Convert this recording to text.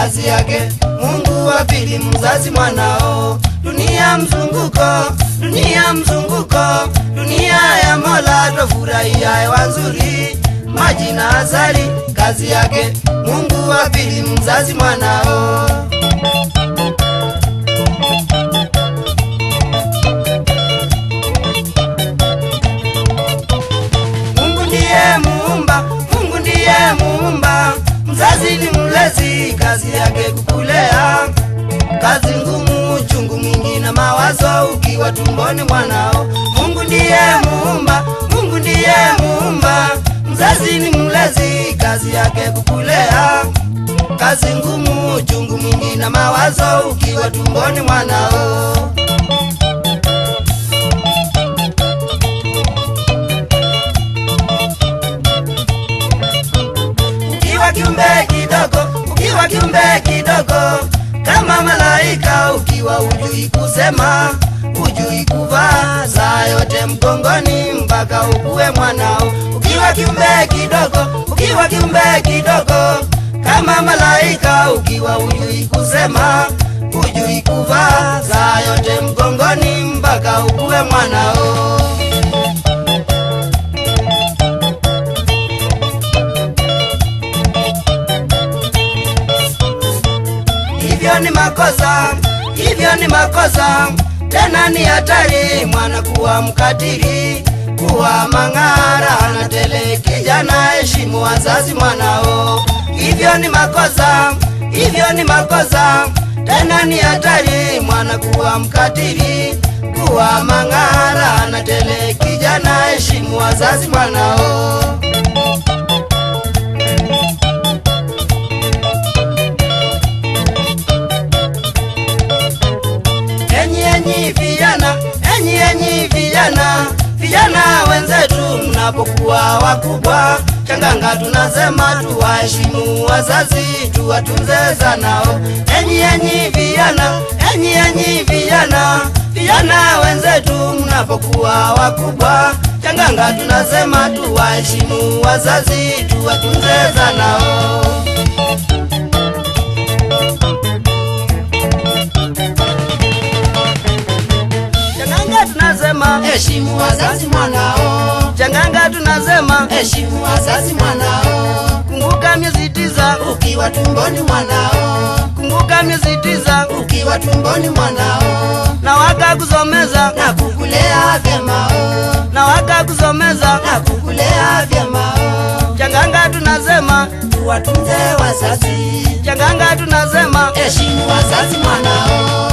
kazi yake Mungu wa pili mzazi mwanao. Dunia mzunguko, dunia mzunguko, dunia ya Mola tofurahia hewa nzuri, maji na asali, kazi yake Mungu wa pili mzazi mwanao. Mungu ndiye muumba, Mungu ndiye muumba, mzazi ni mlezi, kazi yake kukulea, kazi ngumu, chungu mwingi na mawazo ukiwa tumboni mwanao. Mungu ndiye muumba, Mungu ndiye muumba, mzazi ni mlezi, kazi yake kukulea, kazi ngumu, chungu mwingi na mawazo ukiwa tumboni mwanao. Ukiwa kiumbe kidogo kama malaika, ukiwa hujui kusema, hujui kuvaa, saa yote mgongoni mpaka ukue mwanao. Ukiwa kiumbe kidogo kama malaika, ukiwa hujui kusema, hujui kuvaa, saa yote mgongoni mpaka ukue mwanao. Hivyo ni makosa, tena ni hatari, mwana kuwa mkatili, kuwa mang'ara na tele. Kijana heshimu wazazi mwanao. Hivyo ni makosa, tena ni hatari, mwana kuwa mkatili, kuwa mang'ara na tele. Kijana heshimu wazazi mwanao. Vijana wenzetu, mnapokuwa wakubwa, changanga tunasema tuwaheshimu wazazi, tuwatunze zanao. Vijana wenzetu, mnapokuwa wakubwa, changanga tunasema tuwaheshimu wazazi, tuwatunze zanao. Heshimu wazazi mwanao. Changanga tunasema heshimu wazazi mwanao. Kumbuka miezi 9 ukiwa tumboni mwanao. Kumbuka miezi 9 ukiwa tumboni mwanao. Na wakakusomeza na kukulea vyema. Na wakakusomeza na kukulea vyema. Changanga tunasema tuwatunze wazazi. Changanga tunasema heshimu wazazi mwanao.